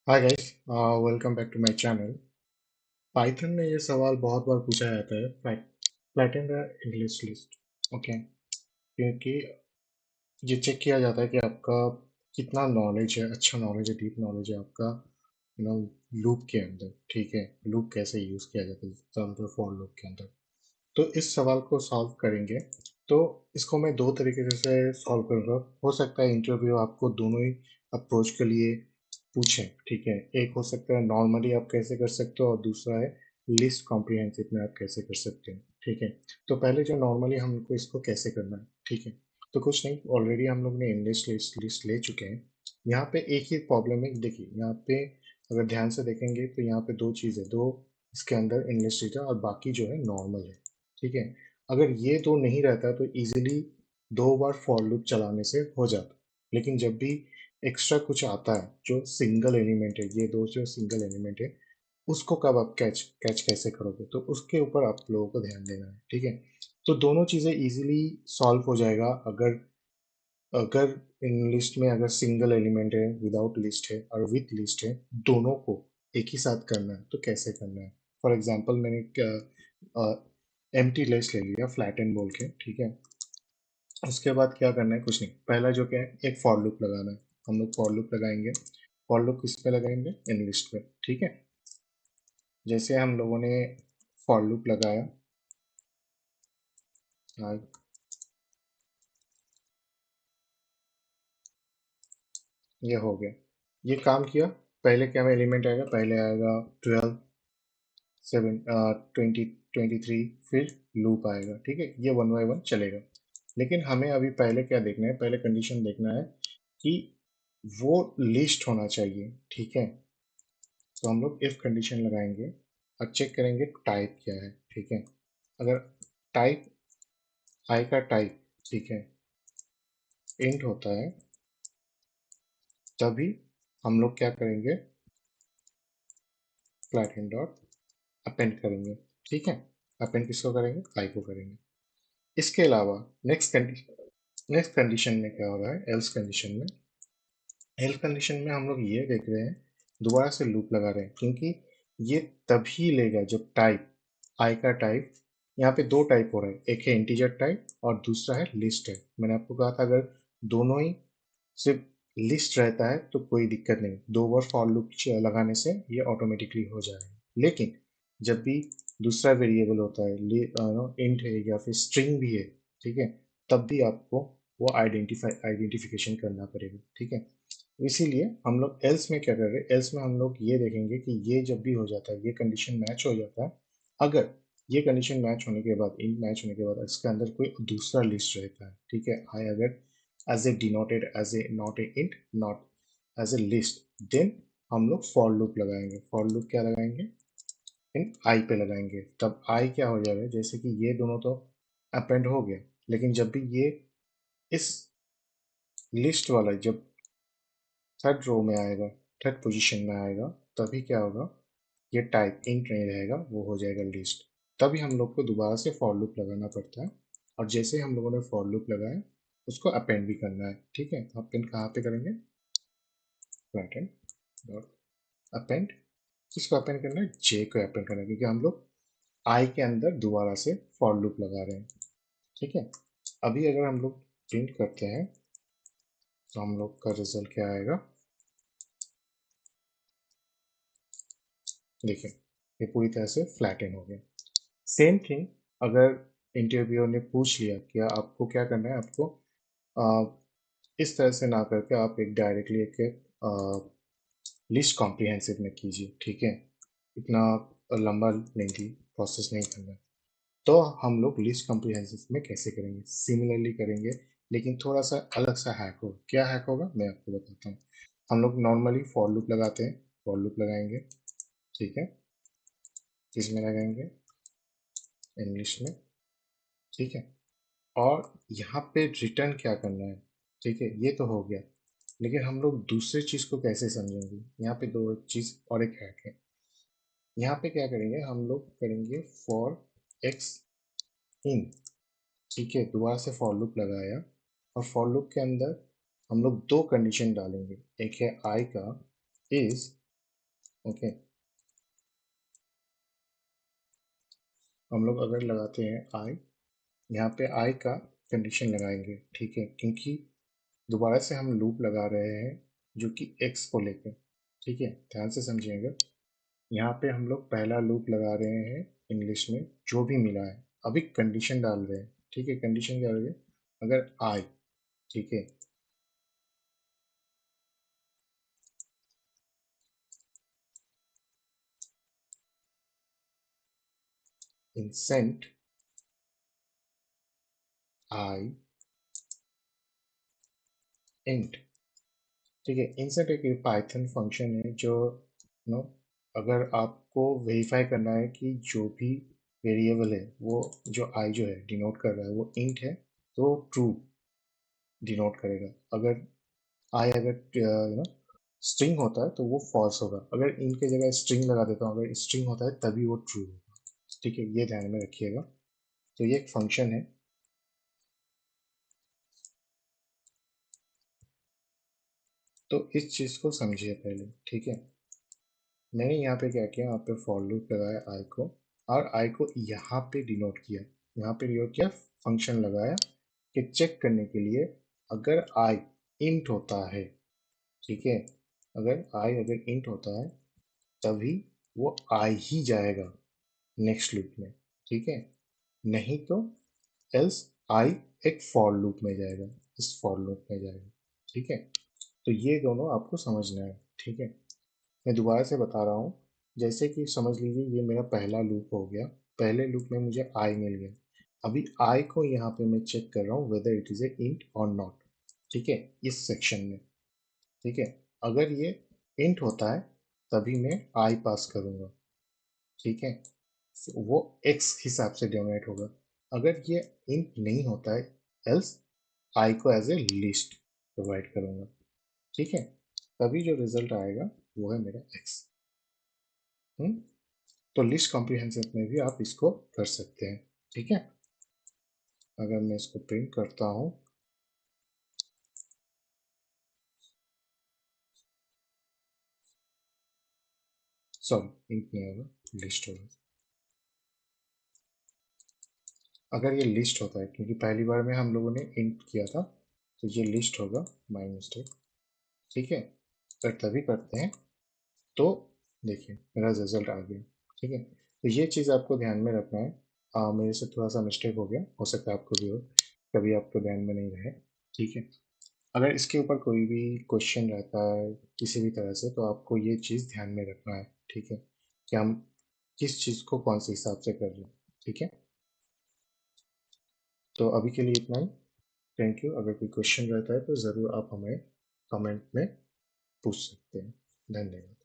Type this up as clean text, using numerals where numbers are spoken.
Hi guys, welcome back to my channel. Python में ये सवाल बहुत बार पूछा जाता है, flatten the English list. Okay, क्योंकि ये चेक किया जाता है कि आपका कितना नॉलेज है, अच्छा नॉलेज है, डीप नॉलेज है आपका लूप के अंदर। ठीक है, लूप कैसे यूज़ किया जाता है एग्जाम्पल फॉर लूप के अंदर। तो इस सवाल को सॉल्व करेंगे। तो इसको मैं दो तरीके से सॉल्व करूँगा। हो सकता है इंटरव्यू आपको दोनों ही अप्रोच के लिए पूछें। ठीक है, एक हो सकता है नॉर्मली आप कैसे कर सकते हो और दूसरा है लिस्ट कॉम्प्रिहेंसिव में आप कैसे कर सकते हैं। ठीक है, तो पहले जो नॉर्मली हमको इसको कैसे करना है। ठीक है, तो कुछ नहीं, ऑलरेडी हम लोग ने इंग्लिश लिस्ट ले चुके हैं। यहाँ पे एक ही प्रॉब्लम है, देखिए यहाँ पे अगर ध्यान से देखेंगे तो यहाँ पे दो चीज़ें, दो इसके अंदर इंग्लिश लिस्ट है और बाकी जो है नॉर्मल है। ठीक है, अगर ये दो नहीं रहता तो इजीली दो बार फॉर लूप चलाने से हो जाता। लेकिन जब भी एक्स्ट्रा कुछ आता है जो सिंगल एलिमेंट है, ये दो जो सिंगल एलिमेंट है, उसको कब आप कैच कैच कैसे करोगे, तो उसके ऊपर आप लोगों को ध्यान देना है। ठीक है, तो दोनों चीज़ें इजीली सॉल्व हो जाएगा अगर अगर इन लिस्ट में अगर सिंगल एलिमेंट है, विदाउट लिस्ट है और विथ लिस्ट है, दोनों को एक ही साथ करना है तो कैसे करना है। फॉर एग्जांपल मैंने एम्प्टी लिस्ट ले लिया फ्लैट एंड बोल के। ठीक है, उसके बाद क्या करना है, कुछ नहीं, पहला जो क्या है, एक फॉर लूप लगाना है। हम लोग फॉर लूप लगाएंगे। फॉर लूप किस पे लगाएंगे, इन लिस्ट पे। ठीक है, जैसे हम लोगों ने फॉर लूप लगाया, आ, ये हो गया, ये काम किया। पहले क्या एलिमेंट आएगा, पहले आएगा 12, 7, 20, 23, फिर लूप आएगा। ठीक है, ये वन बाय वन चलेगा। लेकिन हमें अभी पहले क्या देखना है, पहले कंडीशन देखना है कि वो लिस्ट होना चाहिए। ठीक है, तो हम लोग इफ कंडीशन लगाएंगे और चेक करेंगे टाइप क्या है। ठीक है, अगर टाइप आई का टाइप, ठीक है, इंट होता है, तभी हम लोग क्या करेंगे, फ्लैटेन डॉट अपेंड करेंगे। ठीक है, अपेंड किसको करेंगे, आई को करेंगे। इसके अलावा नेक्स्ट कंडीशन में क्या हो रहा है, एल्स कंडीशन में, एल्स कंडीशन में हम लोग ये देख रहे हैं, दोबारा से लूप लगा रहे हैं, क्योंकि ये तभी लेगा जब टाइप आई का टाइप, यहाँ पे दो टाइप हो रहा है, एक है इंटीजर टाइप और दूसरा है लिस्ट है। मैंने आपको कहा था अगर दोनों ही सिर्फ लिस्ट रहता है तो कोई दिक्कत नहीं, दो बार फॉर लूप लगाने से ये ऑटोमेटिकली हो जाएगा। लेकिन जब भी दूसरा वेरिएबल होता है, इंट है या फिर स्ट्रिंग भी है, ठीक है, तब भी आपको वो आइडेंटिफिकेशन करना पड़ेगा। ठीक है, इसीलिए हम लोग एल्स में क्या कर रहे हैं, एल्स में हम लोग ये देखेंगे कि ये जब भी हो जाता है, ये कंडीशन मैच हो जाता है, अगर ये कंडीशन मैच होने के बाद, इन मैच होने के बाद इसके अंदर कोई दूसरा लिस्ट रहता है, ठीक है, आई अगर as a denoted as a not a int, not as a list, then हम लोग for loop लगाएंगे। for loop क्या लगाएंगे, इन i पे लगाएंगे। तब i क्या हो जाएगा, जैसे कि ये दोनों तो अपेंड हो गया, लेकिन जब भी ये इस लिस्ट वाला जब थर्ड रो में आएगा, थर्ड पोजीशन में आएगा, तभी क्या होगा, ये टाइप इंट नहीं रहेगा, वो हो जाएगा लिस्ट। तभी हम लोग को दोबारा से फॉर लूप लगाना पड़ता है, और जैसे हम लोगों ने फॉर लूप लगाया, उसको अपेंड भी करना है। ठीक है, अपेंड कहाँ पे करेंगे, फ्लैटेन डॉट अपेंड, किसको अपेंड करना है, जे को अपेंड करना है, क्योंकि हम लोग आई के अंदर दोबारा से फॉर लूप लगा रहे हैं। ठीक है, अभी अगर हम लोग प्रिंट करते हैं तो हम लोग का रिजल्ट क्या आएगा, देखिए ये पूरी तरह से फ्लैटन हो गया। सेम थिंग अगर इंटरव्यूअर ने पूछ लिया कि आपको क्या करना है, आपको आ, इस तरह से ना करके आप एक डायरेक्टली एक लिस्ट कॉम्प्रिहेंसिव में कीजिए। ठीक है, इतना लंबा लेंथी प्रोसेस नहीं करना। तो हम लोग लिस्ट कॉम्प्रिहेंसिव में कैसे करेंगे, सिमिलरली करेंगे, लेकिन थोड़ा सा अलग सा हैक होगा। क्या हैक होगा मैं आपको बताता हूँ। हम लोग नॉर्मली फॉर लूप लगाते हैं, फॉर लूप लगाएंगे। ठीक है, किस में लगाएंगे, इंग्लिश में। ठीक है, और यहाँ पे रिटर्न क्या करना है। ठीक है, ये तो हो गया, लेकिन हम लोग दूसरी चीज़ को कैसे समझेंगे, यहाँ पे दो चीज़ और एक हैक है। यहाँ पे क्या करेंगे, हम लोग करेंगे फॉर एक्स इन। ठीक है, दोबारा से फॉर लूप लगाया, और फॉर लूप के अंदर हम लोग दो कंडीशन डालेंगे, एक है आई का इज ओके, हम लोग अगर लगाते हैं आई, यहाँ पे आई का कंडीशन लगाएंगे, ठीक है, क्योंकि दोबारा से हम लूप लगा रहे हैं जो कि एक्स को लेकर, ठीक है, ध्यान से समझिएगा। यहाँ पे हम लोग पहला लूप लगा रहे हैं इंग्लिश में, जो भी मिला है अभी कंडीशन डाल रहे हैं, ठीक है, कंडीशन क्या है, अगर आई, ठीक है, इंसेंट आई इंट, ठीक है, इंसेंट एक पाइथन फंक्शन है जो नो, अगर आपको वेरीफाई करना है कि जो भी वेरिएबल है वो, जो आई जो है डिनोट कर रहा है वो इंट है, तो ट्रू डिनोट करेगा। अगर आई अगर स्ट्रिंग होता है तो वो फॉल्स होगा, अगर इन के जगह स्ट्रिंग लगा देता हूँ, अगर स्ट्रिंग होता है तभी वो ट्रू होगा, ठीक है, ये ध्यान में रखिएगा। तो ये एक फंक्शन है। तो इस चीज़ को समझिए पहले, ठीक है। मैंने यहाँ पे क्या किया, यहाँ पे फॉर लूप लगाया आई को, और आई को यहाँ पे डिनोट किया, यहाँ पे डिनोट किया, फंक्शन लगाया कि चेक करने के लिए अगर आई इंट होता है, ठीक है, अगर आई अगर इंट होता है तभी वो आई ही जाएगा नेक्स्ट लूप में, ठीक है, नहीं तो एल्स आई एक फॉर लूप में जाएगा, इस फॉर लूप में जाएगा, ठीक है। तो ये दोनों आपको समझना है, ठीक है। मैं दोबारा से बता रहा हूँ, जैसे कि समझ लीजिए ये मेरा पहला लूप हो गया, पहले लूप में मुझे आई मिल गया, अभी आई को यहाँ पे मैं चेक कर रहा हूँ whether it is a int और नॉट, ठीक है, इस सेक्शन में, ठीक है, अगर ये इंट होता है तभी मैं आई पास करूँगा, ठीक है, वो एक्स हिसाब से डोमिनेट होगा, अगर ये इंट नहीं होता है एल्स आई को एज ए लिस्ट प्रोवाइड करूँगा, ठीक है, तभी जो रिजल्ट आएगा वो है मेरा एक्स। तो लिस्ट कॉम्प्रिहेंसिव में भी आप इसको कर सकते हैं, ठीक है। अगर मैं इसको प्रिंट करता हूँ, सॉरी इंट नहीं होगा, लिस्ट होगा, अगर ये लिस्ट होता है, क्योंकि पहली बार में हम लोगों ने इंट किया था, तो ये लिस्ट होगा, माय मिस्टेक, ठीक है, अगर तभी करते हैं तो देखिए मेरा रिजल्ट आ गया, ठीक है। तो ये चीज़ आपको ध्यान में रखना है, मेरे से थोड़ा सा मिस्टेक हो सकता है आपको भी हो, कभी आपको ध्यान में नहीं रहे, ठीक है। अगर इसके ऊपर कोई भी क्वेश्चन रहता है किसी भी तरह से, तो आपको ये चीज़ ध्यान में रखना है, ठीक है, कि हम किस चीज़ को कौन से हिसाब से कर रहे हैं, ठीक है। तो अभी के लिए इतना ही, थैंक यू। अगर कोई क्वेश्चन रहता है तो ज़रूर आप हमें कमेंट में पूछ सकते हैं। धन्यवाद।